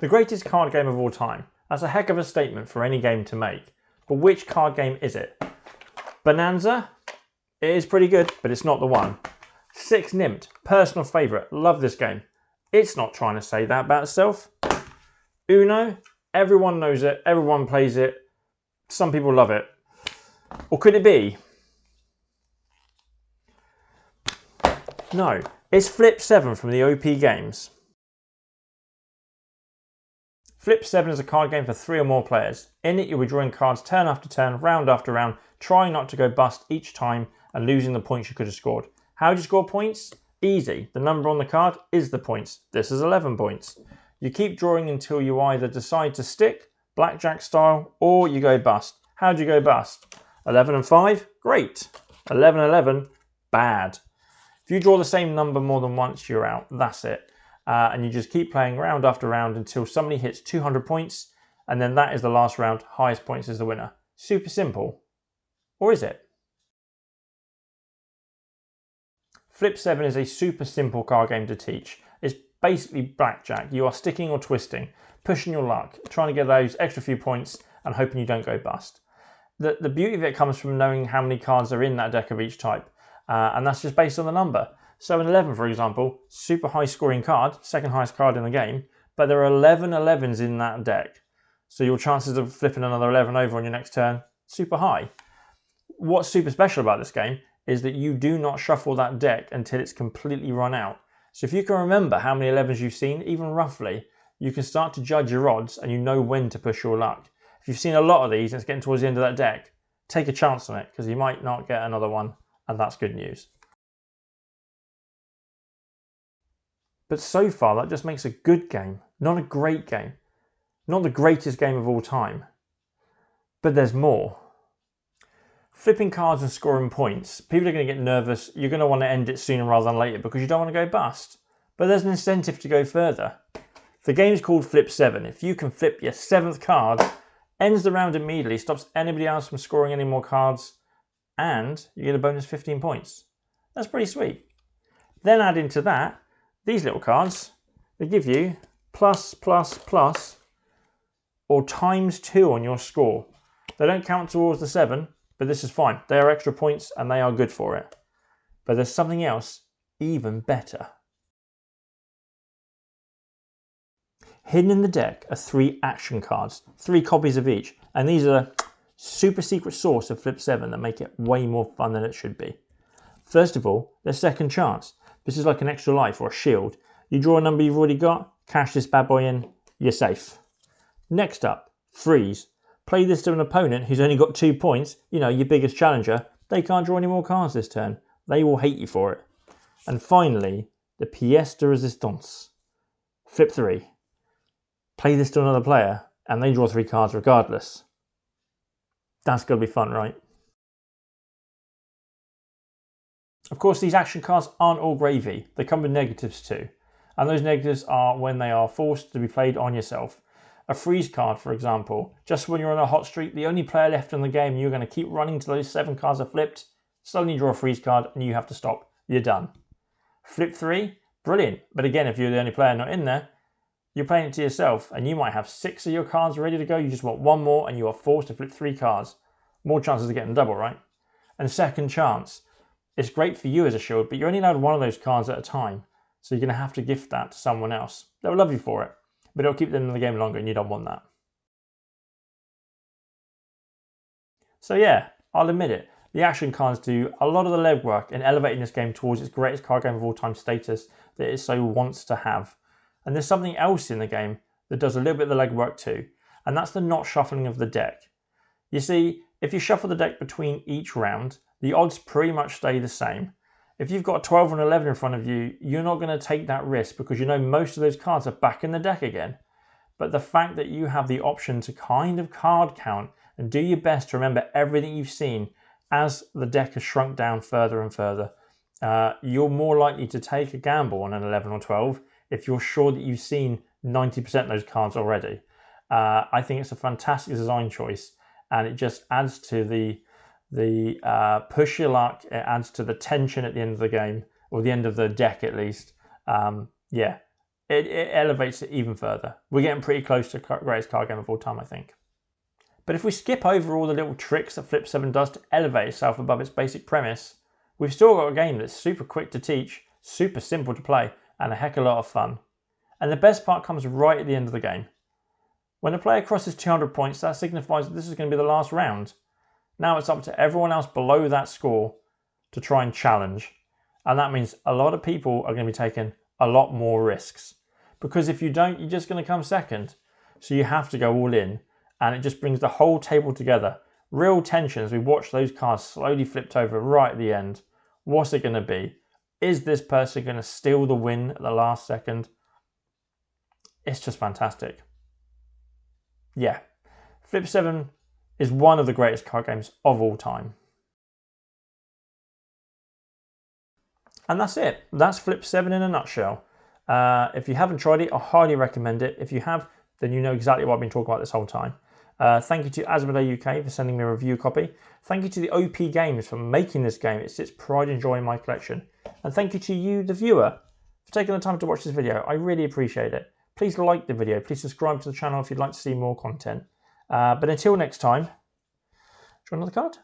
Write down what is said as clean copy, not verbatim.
The greatest card game of all time. That's a heck of a statement for any game to make. But which card game is it? Bonanza? It is pretty good, but it's not the one. Six Nimmt, personal favourite. Love this game. It's not trying to say that about itself. Uno? Everyone knows it. Everyone plays it. Some people love it. Or could it be? No. It's Flip 7 from the OP games. Flip 7 is a card game for 3 or more players. In it, you'll be drawing cards turn after turn, round after round, trying not to go bust each time and losing the points you could have scored. How do you score points? Easy. The number on the card is the points. This is 11 points. You keep drawing until you either decide to stick, blackjack style, or you go bust. How do you go bust? 11 and 5? Great. 11 and 11? Bad. If you draw the same number more than once, you're out. That's it. And you just keep playing round after round until somebody hits 200 points, and then that is the last round. Highest points is the winner. Super simple. Or is it? Flip 7 is a super simple card game to teach. It's basically blackjack. You are sticking or twisting, pushing your luck, trying to get those extra few points and hoping you don't go bust. The beauty of it comes from knowing how many cards are in that deck of each type, and that's just based on the number. So an 11, for example, super high scoring card, second highest card in the game, but there are 11 11s in that deck. So your chances of flipping another 11 over on your next turn, super high. What's super special about this game is that you do not shuffle that deck until it's completely run out. So if you can remember how many 11s you've seen, even roughly, you can start to judge your odds and you know when to push your luck. If you've seen a lot of these and it's getting towards the end of that deck, take a chance on it because you might not get another one, and that's good news. But so far, that just makes a good game, not a great game. Not the greatest game of all time. But there's more. Flipping cards and scoring points, people are going to get nervous. You're going to want to end it sooner rather than later because you don't want to go bust. But there's an incentive to go further. The game's called Flip 7. If you can flip your 7th card, ends the round immediately, stops anybody else from scoring any more cards, and you get a bonus 15 points. That's pretty sweet. Then add into that, these little cards, they give you plus, plus, plus, or times 2 on your score. They don't count towards the 7, but this is fine. They are extra points and they are good for it. But there's something else even better. Hidden in the deck are 3 action cards, 3 copies of each, and these are the super secret sauce of Flip 7 that make it way more fun than it should be. First of all, there's second chance. This is like an extra life or a shield. You draw a number you've already got, cash this bad boy in, you're safe. Next up, freeze. Play this to an opponent who's only got 2 points, you know, your biggest challenger. They can't draw any more cards this turn. They will hate you for it. And finally, the pièce de résistance. Flip 3. Play this to another player and they draw 3 cards regardless. That's going to be fun, right? Of course, these action cards aren't all gravy. They come with negatives too. And those negatives are when they are forced to be played on yourself. A freeze card, for example. Just when you're on a hot streak, the only player left in the game, you're going to keep running till those 7 cards are flipped. Suddenly you draw a freeze card and you have to stop. You're done. Flip 3, brilliant. But again, if you're the only player not in there, you're playing it to yourself and you might have 6 of your cards ready to go. You just want 1 more and you are forced to flip 3 cards. More chances of getting double, right? And second chance. It's great for you as a shield, but you're only allowed 1 of those cards at a time. So you're going to have to gift that to someone else. They'll love you for it, but it'll keep them in the game longer and you don't want that. So yeah, I'll admit it. The action cards do a lot of the legwork in elevating this game towards its greatest card game of all time status that it so wants to have. And there's something else in the game that does a little bit of the legwork too, and that's the not shuffling of the deck. You see, if you shuffle the deck between each round, the odds pretty much stay the same. If you've got 12 and 11 in front of you, you're not going to take that risk because you know most of those cards are back in the deck again. But the fact that you have the option to kind of card count and do your best to remember everything you've seen as the deck has shrunk down further and further, you're more likely to take a gamble on an 11 or 12 if you're sure that you've seen 90% of those cards already. I think it's a fantastic design choice, and it just adds to the push your luck. It adds to the tension at the end of the game, or the end of the deck at least. Yeah, it elevates it even further. We're getting pretty close to greatest card game of all time, I think. But if we skip over all the little tricks that Flip 7 does to elevate itself above its basic premise, we've still got a game that's super quick to teach, super simple to play, and a heck of a lot of fun. And the best part comes right at the end of the game. When a player crosses 200 points, that signifies that this is going to be the last round. Now it's up to everyone else below that score to try and challenge. And that means a lot of people are going to be taking a lot more risks. Because if you don't, you're just going to come second. So you have to go all in. And it just brings the whole table together. Real tension as we watch those cards slowly flipped over right at the end. What's it going to be? Is this person going to steal the win at the last second? It's just fantastic. Yeah, Flip 7 is one of the greatest card games of all time. And that's it. That's Flip 7 in a nutshell. If you haven't tried it, I highly recommend it. If you have, then you know exactly what I've been talking about this whole time. Thank you to Asmodee UK for sending me a review copy. Thank you to the OP Games for making this game. It's its pride and joy in my collection. And thank you to you, the viewer, for taking the time to watch this video. I really appreciate it. Please like the video. Please subscribe to the channel if you'd like to see more content. But until next time, draw another card.